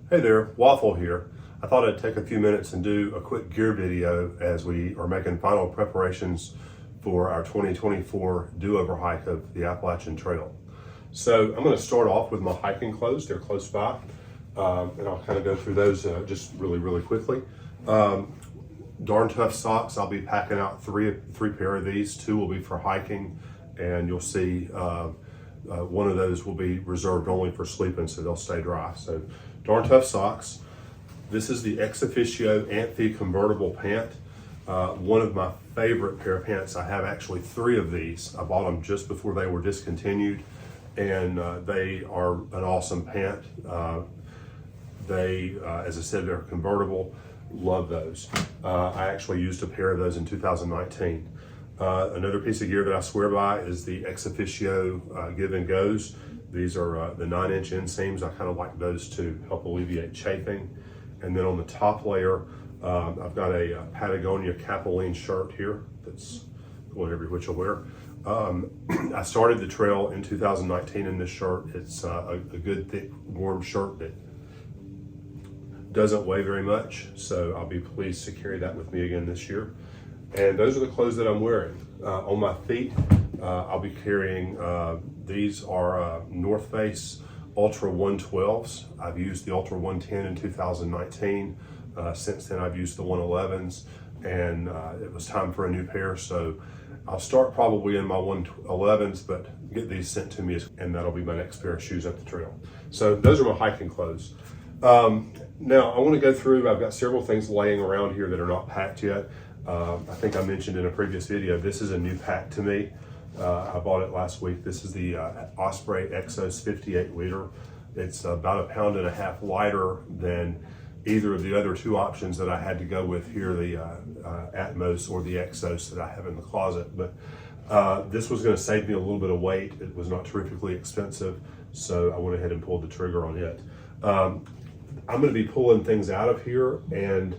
Hey there, Waffle here. I thought I'd take a few minutes and do a quick gear video as we are making final preparations for our 2024 do-over hike of the Appalachian Trail. So I'm going to start off with my hiking clothes. They're close by, and I'll kind of go through those just really quickly. Darn Tough socks. I'll be packing out three pair of these. Two will be for hiking, and you'll see one of those will be reserved only for sleeping, so they'll stay dry. So Darn Tough socks. This is the Ex Officio Anthe convertible pant. One of my favorite pair of pants. I have actually three of these. I bought them just before they were discontinued, and they are an awesome pant. As I said, they're convertible. Love those. I actually used a pair of those in 2019. Another piece of gear that I swear by is the Ex Officio Give and Goes. These are the 9-inch inseams. I kind of like those to help alleviate chafing. And then on the top layer, I've got a Patagonia Capilene shirt here that's going every which will wear. I started the trail in 2019 in this shirt. It's a good, thick, warm shirt that doesn't weigh very much, so I'll be pleased to carry that with me again this year. And those are the clothes that I'm wearing. On my feet, I'll be carrying, these are North Face Ultra 112s. I've used the Ultra 110 in 2019. Since then, I've used the 111s, and it was time for a new pair. So I'll start probably in my 111s, but get these sent to me, and that'll be my next pair of shoes up the trail. So those are my hiking clothes. Now I want to go through, I've got several things laying around here that are not packed yet. I think I mentioned in a previous video, this is a new pack to me. I bought it last week. This is the Osprey Exos 58 liter. It's about 1.5 pounds lighter than either of the other two options that I had to go with here, the Atmos or the Exos that I have in the closet. But this was going to save me a little bit of weight. It was not terrifically expensive, so I went ahead and pulled the trigger on it. I'm going to be pulling things out of here and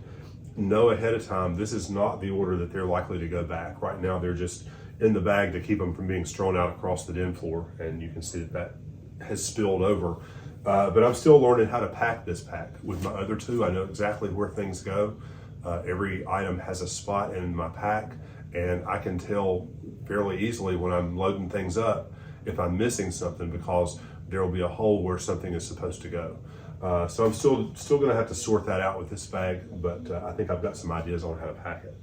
know ahead of time this is not the order that they're likely to go back. Right now they're just in the bag to keep them from being strewn out across the den floor, and you can see that has spilled over. But I'm still learning how to pack this pack. With my other two, I know exactly where things go. Every item has a spot in my pack, and I can tell fairly easily when I'm loading things up if I'm missing something, because there will be a hole where something is supposed to go. So I'm still going to have to sort that out with this bag, but I think I've got some ideas on how to pack it.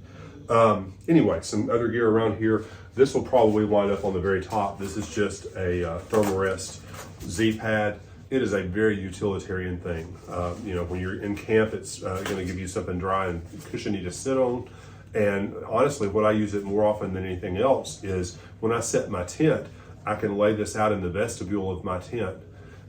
Anyway, some other gear around here. This will probably wind up on the very top. This is just a Thermarest Z-pad. It is a very utilitarian thing. When you're in camp, it's going to give you something dry and cushiony to sit on. And honestly, what I use it more often than anything else is when I set my tent, I can lay this out in the vestibule of my tent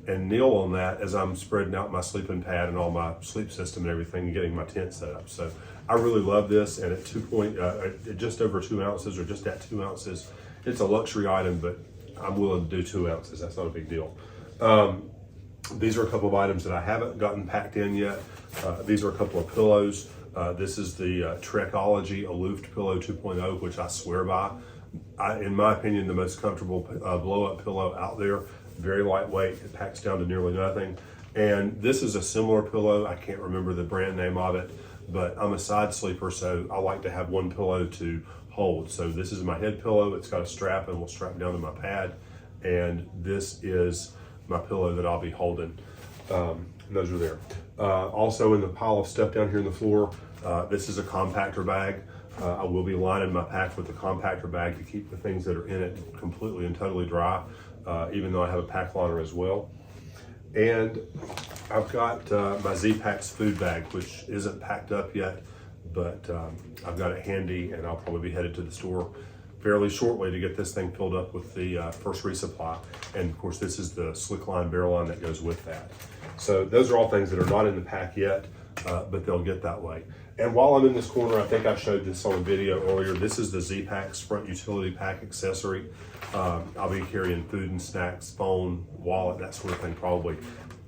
and kneel on that as I'm spreading out my sleeping pad and all my sleep system and everything and getting my tent set up. So I really love this, and at just over 2 ounces, or just at 2 ounces, it's a luxury item, but I'm willing to do 2 ounces. That's not a big deal. These are a couple of items that I haven't gotten packed in yet. These are a couple of pillows. This is the Trekology Aloof Pillow 2.0, which I swear by. In my opinion, the most comfortable blow-up pillow out there. Very lightweight, it packs down to nearly nothing. And this is a similar pillow. I can't remember the brand name of it, but I'm a side sleeper, so I like to have one pillow to hold. So this is my head pillow. It's got a strap and will strap down to my pad. And this is my pillow that I'll be holding. Those are there. Also in the pile of stuff down here on the floor, this is a compactor bag. I will be lining my pack with the compactor bag to keep the things that are in it completely and totally dry, even though I have a pack liner as well. And I've got my Z-Packs food bag, which isn't packed up yet, but I've got it handy, and I'll probably be headed to the store fairly shortly to get this thing filled up with the first resupply. And of course, this is the slickline barrel line that goes with that. So those are all things that are not in the pack yet, but they'll get that way. And while I'm in this corner, I think I showed this on a video earlier. This is the Z-Packs front utility pack accessory. I'll be carrying food and snacks, phone, wallet, that sort of thing probably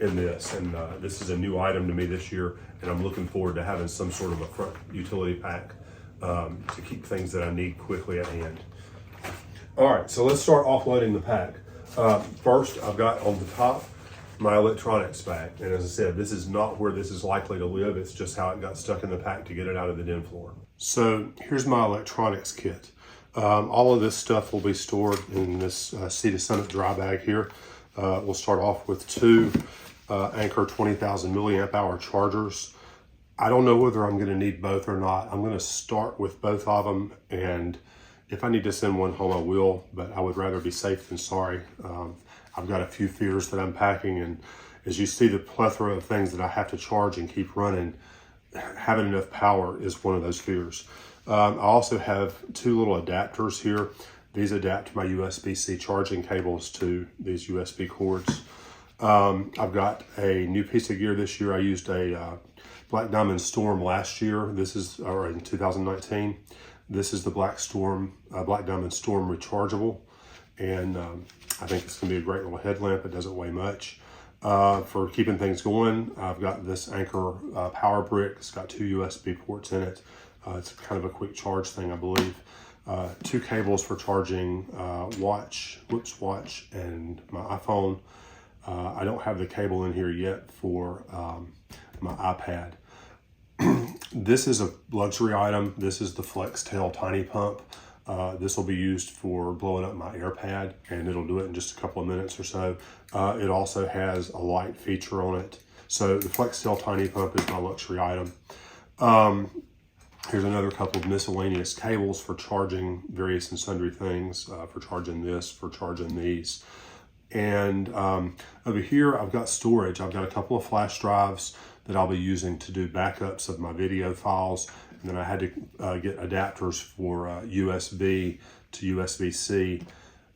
in this. And this is a new item to me this year, and I'm looking forward to having some sort of a front utility pack to keep things that I need quickly at hand. All right, so let's start offloading the pack. First, I've got on the top my electronics bag. And as I said, this is not where this is likely to live. It's just how it got stuck in the pack to get it out of the den floor. So here's my electronics kit. All of this stuff will be stored in this Sea to Summit dry bag here. We'll start off with two Anker 20,000 milliamp hour chargers. I don't know whether I'm going to need both or not. I'm going to start with both of them, and if I need to send one home, I will, but I would rather be safe than sorry. I've got a few fears that I'm packing, and as you see the plethora of things that I have to charge and keep running, having enough power is one of those fears. I also have two little adapters here. These adapt my USB-C charging cables to these USB cords. I've got a new piece of gear this year. I used a Black Diamond Storm last year. This is, or in 2019. This is the Black Diamond Storm rechargeable, and I think it's going to be a great little headlamp. It doesn't weigh much. For keeping things going, I've got this Anker power brick. It's got two USB ports in it. It's kind of a quick charge thing, I believe. Two cables for charging watch, and my iPhone. I don't have the cable in here yet for my iPad. This is a luxury item. This is the Flex Tail Tiny Pump. This will be used for blowing up my AirPad, and it'll do it in just a couple of minutes or so. It also has a light feature on it. So the Flex Tail Tiny Pump is my luxury item. Here's another couple of miscellaneous cables for charging various and sundry things, for charging this, for charging these. And over here, I've got storage. I've got a couple of flash drives that I'll be using to do backups of my video files. And then I had to get adapters for USB to USB-C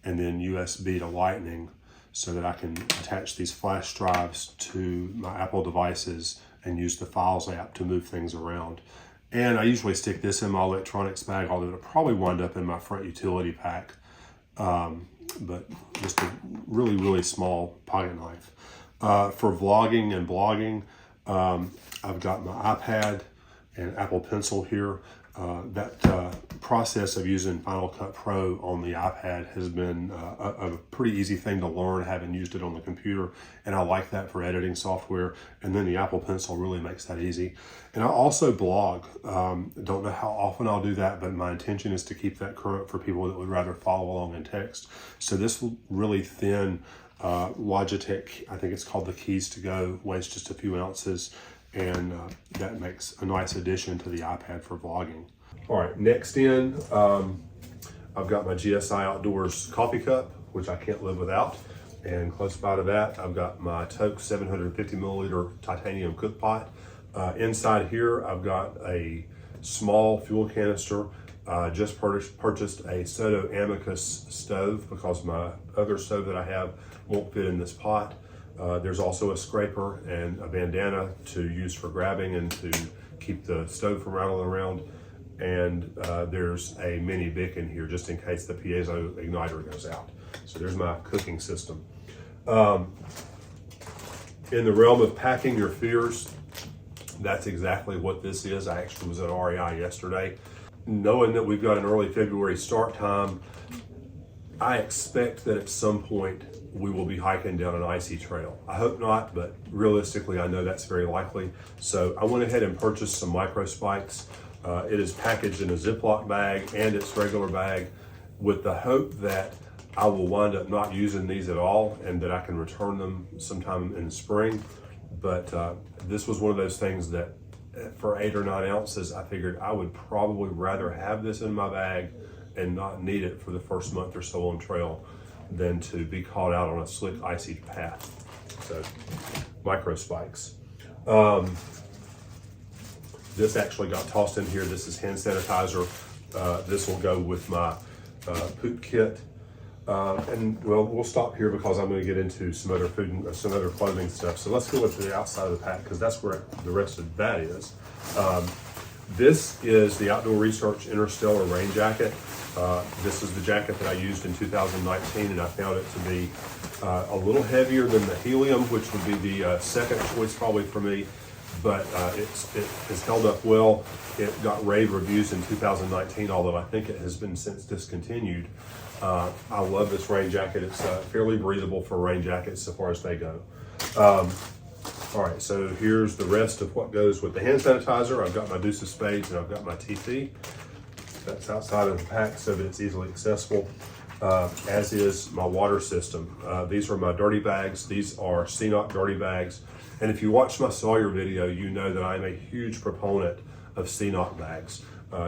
and then USB to Lightning so that I can attach these flash drives to my Apple devices and use the Files app to move things around. And I usually stick this in my electronics bag, although it'll probably wind up in my front utility pack. But just a really, really small pocket knife. For vlogging and blogging, I've got my iPad and Apple Pencil here. That process of using Final Cut Pro on the iPad has been a pretty easy thing to learn, having used it on the computer, and I like that for editing software. And then the Apple Pencil really makes that easy. And I also blog. Don't know how often I'll do that, but my intention is to keep that current for people that would rather follow along in text. So this really thin Logitech, I think it's called the Keys to Go, weighs just a few ounces, and that makes a nice addition to the iPad for vlogging. All right, next in, I've got my GSI Outdoors coffee cup, which I can't live without. And close by to that, I've got my Toke 750 milliliter titanium cook pot. Inside here, I've got a small fuel canister. Just purchased a Soto Amicus stove because my other stove that I have won't fit in this pot. There's also a scraper and a bandana to use for grabbing and to keep the stove from rattling around. And there's a mini Bic in here just in case the piezo igniter goes out. So there's my cooking system. In the realm of packing your fears, that's exactly what this is. I actually was at REI yesterday. Knowing that we've got an early February start time, I expect that at some point we will be hiking down an icy trail. I hope not, but realistically, I know that's very likely. So I went ahead and purchased some micro spikes. It is packaged in a Ziploc bag and its regular bag with the hope that I will wind up not using these at all and that I can return them sometime in the spring. But this was one of those things that for 8 or 9 ounces, I figured I would probably rather have this in my bag and not need it for the first month or so on trail than to be caught out on a slick, icy path. So, micro spikes. This actually got tossed in here. This is hand sanitizer. This will go with my poop kit. And well, we'll stop here because I'm going to get into some other food and some other clothing stuff. So let's go up to the outside of the pack because that's where the rest of that is. This is the Outdoor Research Interstellar Rain Jacket. This is the jacket that I used in 2019, and I found it to be a little heavier than the Helium, which would be the second choice probably for me. but it has held up well. It got rave reviews in 2019, although I think it has been since discontinued. I love this rain jacket. It's fairly breathable for rain jackets so far as they go. All right, so here's the rest of what goes with the hand sanitizer. I've got my deuce of spades and I've got my TP. That's outside of the pack so that it's easily accessible, as is my water system. These are my dirty bags. These are CNOC dirty bags. And if you watch my Sawyer video, you know that I'm a huge proponent of CNOC bags.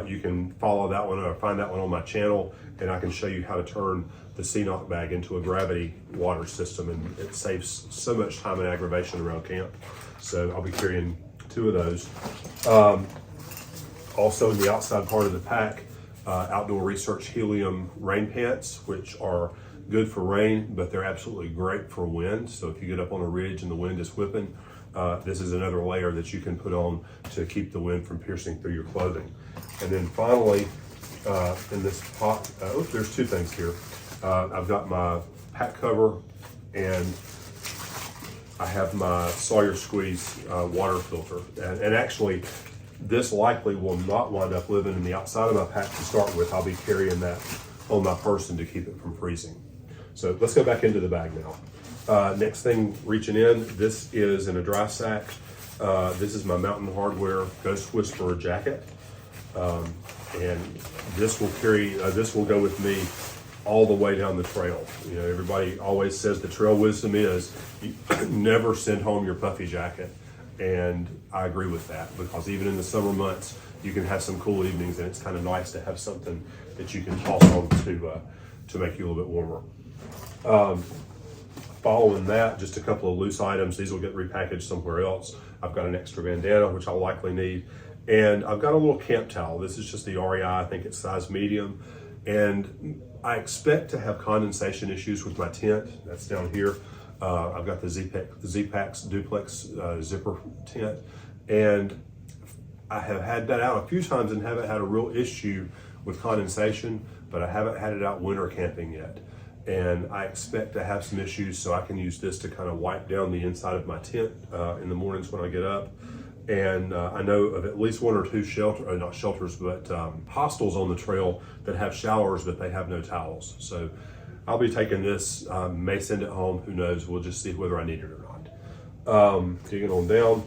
You can follow that one or find that one on my channel, and I can show you how to turn the CNOC bag into a gravity water system, and it saves so much time and aggravation around camp. So I'll be carrying 2 of those. Also in the outside part of the pack, Outdoor Research Helium rain pants, which are good for rain, but they're absolutely great for wind. So if you get up on a ridge and the wind is whipping, this is another layer that you can put on to keep the wind from piercing through your clothing. And then finally, in this pot, there's 2 things here. I've got my pack cover, and I have my Sawyer Squeeze water filter. And actually, this likely will not wind up living in the outside of my pack to start with. I'll be carrying that on my person to keep it from freezing. So let's go back into the bag now. Next thing, reaching in, this is in a dry sack. This is my Mountain Hardwear Ghost Whisperer jacket. And this will go with me all the way down the trail. You know, everybody always says the trail wisdom is you never send home your puffy jacket. And I agree with that, because even in the summer months, you can have some cool evenings, and it's kind of nice to have something that you can toss on to make you a little bit warmer. Following that, just a couple of loose items. These will get repackaged somewhere else. I've got an extra bandana, which I'll likely need. And I've got a little camp towel. This is just the REI, I think it's size medium. And I expect to have condensation issues with my tent. That's down here. I've got the Z-Packs duplex zipper tent. And I have had that out a few times and haven't had a real issue with condensation, but I haven't had it out winter camping yet. And I expect to have some issues, so I can use this to kind of wipe down the inside of my tent in the mornings when I get up. And I know of at least 1 or 2 hostels on the trail that have showers, but they have no towels. So I'll be taking this, may send it home, who knows, we'll just see whether I need it or not. Digging on down.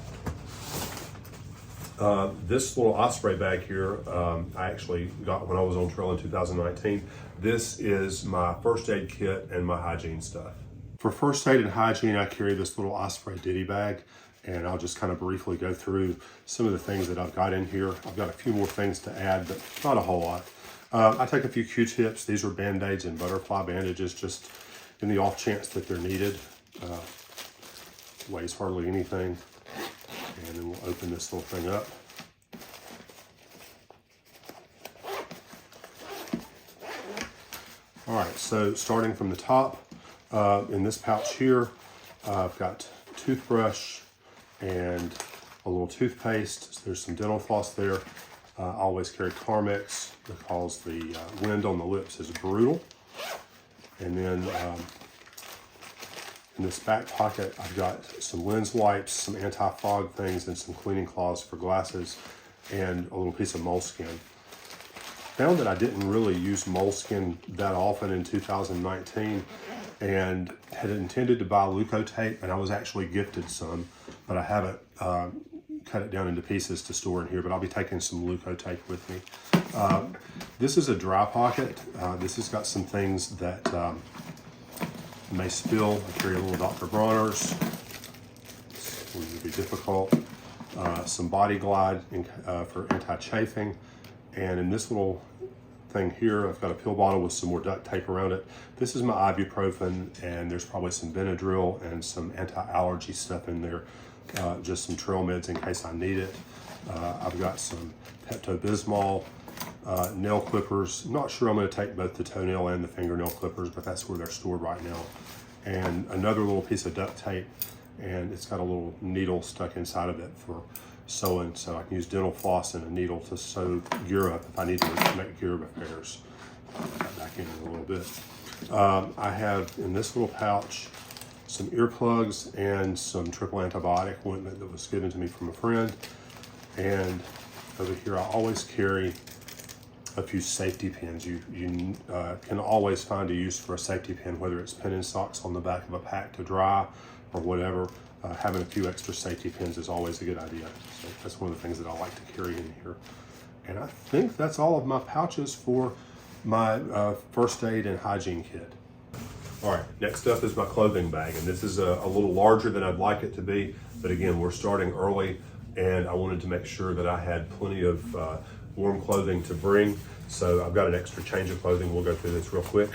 This little Osprey bag here, I actually got when I was on trail in 2019. This is my first aid kit and my hygiene stuff. For first aid and hygiene, I carry this little Osprey ditty bag, and I'll just kind of briefly go through some of the things that I've got in here. I've got a few more things to add, but not a whole lot. I take a few Q-tips. These are Band-Aids and butterfly bandages, just in the off chance that they're needed. Weighs hardly anything. And then we'll open this little thing up. All right, so starting from the top, in this pouch here, I've got toothbrush and a little toothpaste. There's some dental floss there. I always carry Carmex because the wind on the lips is brutal. And then in this back pocket, I've got some lens wipes, some anti-fog things, and some cleaning cloths for glasses, and a little piece of moleskin. Found that I didn't really use moleskin that often in 2019, and had intended to buy Leukotape, and I was actually gifted some, but I haven't cut it down into pieces to store in here, but I'll be taking some Leukotape with me. This is a dry pocket. This has got some things that may spill. I carry a little Dr. Bronner's. This will be difficult. Some Body Glide for anti-chafing. And in this little thing here, I've got a pill bottle with some more duct tape around it. This is my ibuprofen, and there's probably some Benadryl and some anti-allergy stuff in there. Just some trail meds in case I need it. I've got some Pepto-Bismol, nail clippers. I'm not sure I'm going to take both the toenail and the fingernail clippers, but that's where they're stored right now. And another little piece of duct tape, and it's got a little needle stuck inside of it for sewing, so I can use dental floss and a needle to sew gear up if I need to make gear repairs. I'll cut back in a little bit. I have in this little pouch some earplugs, and some triple antibiotic ointment that was given to me from a friend. And over here, I always carry a few safety pins. You can always find a use for a safety pin, whether it's pinning socks on the back of a pack to dry or whatever. Having a few extra safety pins is always a good idea. So that's one of the things that I like to carry in here. And I think that's all of my pouches for my first aid and hygiene kit. All right, next up is my clothing bag, and this is a little larger than I'd like it to be, but again, we're starting early, and I wanted to make sure that I had plenty of warm clothing to bring. So I've got an extra change of clothing. We'll go through this real quick.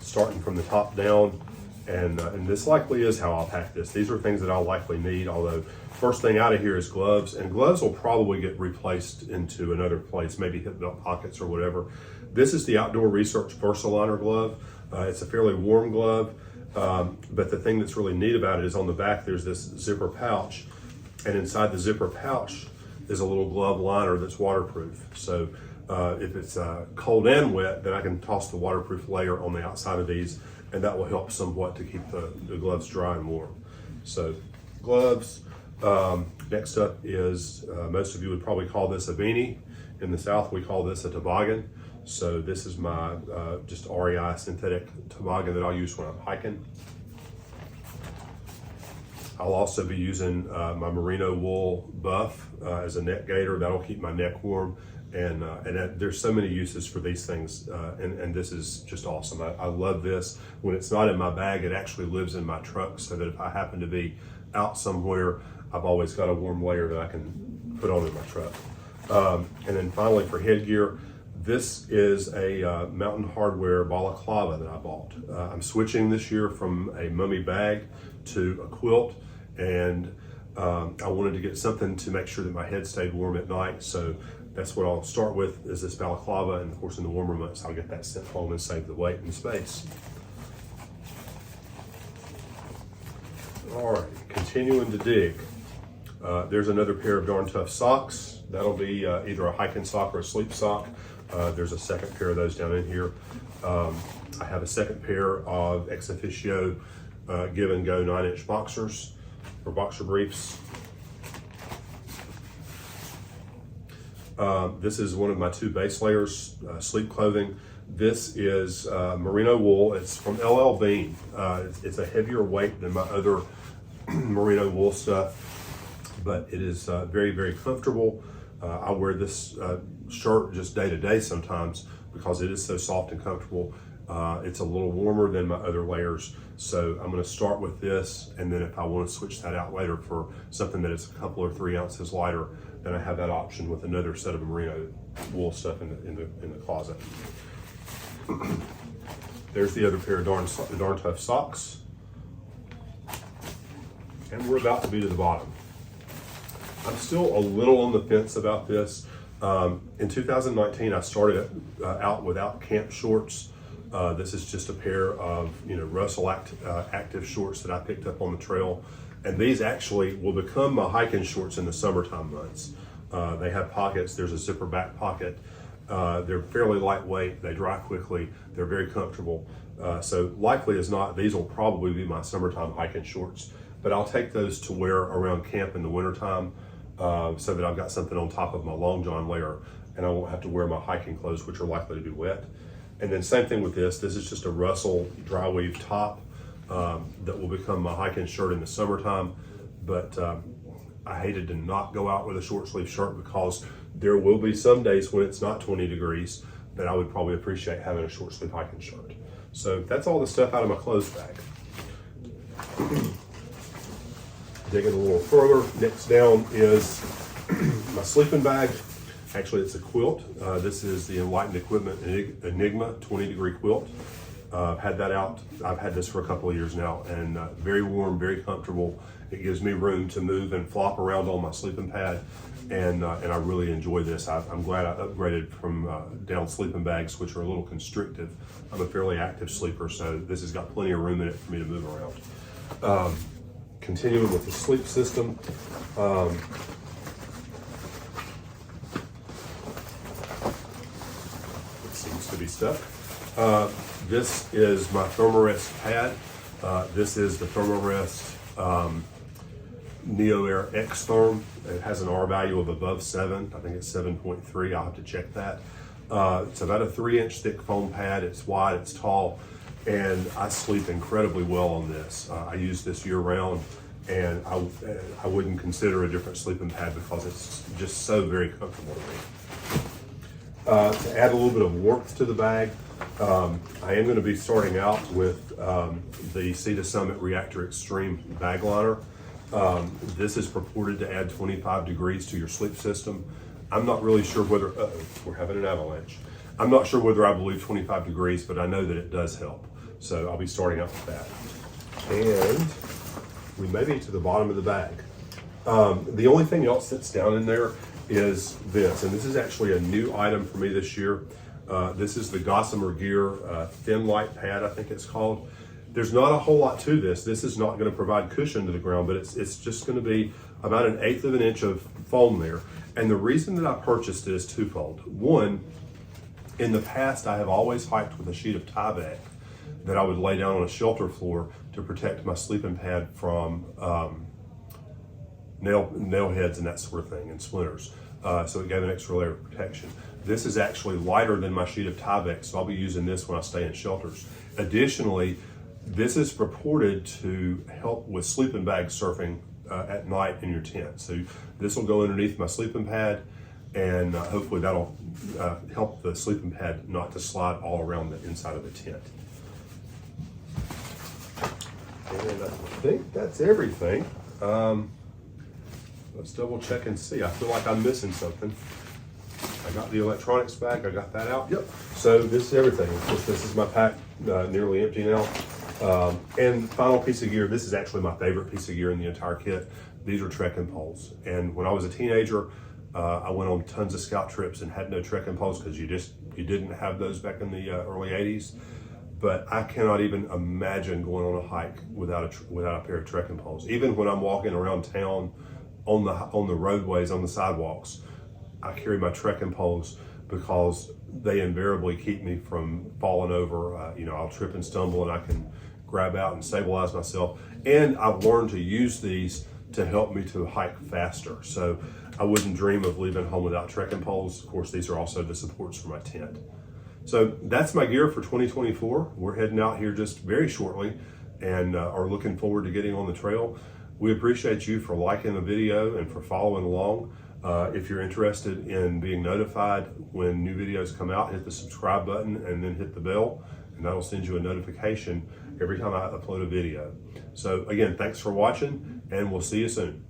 Starting from the top down, and this likely is how I'll pack this. These are things that I'll likely need, although first thing out of here is gloves, and gloves will probably get replaced into another place, maybe hip belt pockets or whatever. This is the Outdoor Research Versaliner glove. It's a fairly warm glove, but the thing that's really neat about it is on the back there's this zipper pouch, and inside the zipper pouch is a little glove liner that's waterproof. So if it's cold and wet, then I can toss the waterproof layer on the outside of these, and that will help somewhat to keep the gloves dry and warm. So gloves. Next up is, most of you would probably call this a beanie. In the South, we call this a toboggan. So this is my just REI synthetic toboggan that I'll use when I'm hiking. I'll also be using my merino wool buff as a neck gaiter. That'll keep my neck warm. And there's so many uses for these things, and this is just awesome. I love this. When it's not in my bag, it actually lives in my truck, so that if I happen to be out somewhere, I've always got a warm layer that I can put on in my truck. And then finally, for headgear, this is a Mountain Hardwear balaclava that I bought. I'm switching this year from a mummy bag to a quilt, and I wanted to get something to make sure that my head stayed warm at night. So that's what I'll start with, is this balaclava, and of course in the warmer months I'll get that sent home and save the weight and space. All right, continuing to dig. There's another pair of Darn Tough socks. That'll be either a hiking sock or a sleep sock. There's a second pair of those down in here. I have a second pair of ex officio Give and Go 9-inch boxers, or boxer briefs. This is one of my two base layers, sleep clothing. This is merino wool. It's from LL Bean. It's a heavier weight than my other merino wool stuff, but it is very, very comfortable. I wear this shirt just day to day sometimes because it is so soft and comfortable. It's a little warmer than my other layers. So I'm going to start with this, and then if I want to switch that out later for something that is a couple or 3 ounces lighter, then I have that option with another set of merino wool stuff in the closet. There's the other pair of Darn Tough socks. And we're about to be to the bottom. I'm still a little on the fence about this. In 2019, I started out without camp shorts. This is just a pair of Russell active shorts that I picked up on the trail. And these actually will become my hiking shorts in the summertime months. They have pockets. There's a zipper back pocket. They're fairly lightweight. They dry quickly. They're very comfortable. So likely as not, these will probably be my summertime hiking shorts. But I'll take those to wear around camp in the wintertime so that I've got something on top of my long john layer, and I won't have to wear my hiking clothes, which are likely to be wet. And then same thing with this. This is just a Russell dry weave top that will become my hiking shirt in the summertime. But I hated to not go out with a short sleeve shirt, because there will be some days when it's not 20 degrees that I would probably appreciate having a short sleeve hiking shirt. So that's all the stuff out of my clothes bag. Digging a little further, next down is my sleeping bag. Actually, it's a quilt. This is the Enlightened Equipment Enigma 20-degree quilt. I've had that out. I've had this for a couple of years now, and very warm, very comfortable. It gives me room to move and flop around on my sleeping pad, and I really enjoy this. I'm glad I upgraded from down sleeping bags, which are a little constrictive. I'm a fairly active sleeper, so this has got plenty of room in it for me to move around. Continuing with the sleep system. It seems to be stuck. This is my Thermarest pad. This is the Thermarest Neo Air X Therm. It has an R value of above 7. I think it's 7.3. I'll have to check that. It's about a 3-inch thick foam pad. It's wide, it's tall, and I sleep incredibly well on this. I use this year round, and I wouldn't consider a different sleeping pad because it's just so very comfortable to me. To add a little bit of warmth to the bag, I am going to be starting out with the Sea to Summit Reactor Extreme bag liner. This is purported to add 25 degrees to your sleep system. I'm not really sure whether, we're having an avalanche. I'm not sure whether I believe 25 degrees, but I know that it does help. So I'll be starting out with that. And we may be to the bottom of the bag. The only thing else that's down in there is this, and this is actually a new item for me this year. This is the Gossamer Gear Thin Light Pad, I think it's called. There's not a whole lot to this. This is not going to provide cushion to the ground, but it's just going to be about 1/8 of an inch of foam there. And the reason that I purchased it is twofold. One, in the past, I have always hiked with a sheet of Tyvek that I would lay down on a shelter floor to protect my sleeping pad from nail heads and that sort of thing, and splinters. So it gave an extra layer of protection. This is actually lighter than my sheet of Tyvek, so I'll be using this when I stay in shelters. Additionally, this is purported to help with sleeping bag surfing at night in your tent. So this will go underneath my sleeping pad, and hopefully that'll help the sleeping pad not to slide all around the inside of the tent. And I think that's everything. Let's double check and see. I feel like I'm missing something. I got the electronics bag, I got that out. Yep. So this is everything. Of course, this is my pack, nearly empty now. And final piece of gear, this is actually my favorite piece of gear in the entire kit. These are trekking poles. And when I was a teenager, I went on tons of scout trips and had no trekking poles because you didn't have those back in the early 80s. But I cannot even imagine going on a hike without a pair of trekking poles. Even when I'm walking around town on the roadways, on the sidewalks, I carry my trekking poles because they invariably keep me from falling over. I'll trip and stumble, and I can grab out and stabilize myself. And I've learned to use these to help me to hike faster. So I wouldn't dream of leaving home without trekking poles. Of course, these are also the supports for my tent. So that's my gear for 2024. We're heading out here just very shortly and are looking forward to getting on the trail. We appreciate you for liking the video and for following along. If you're interested in being notified when new videos come out, hit the subscribe button and then hit the bell, and that'll send you a notification every time I upload a video. So again, thanks for watching, and we'll see you soon.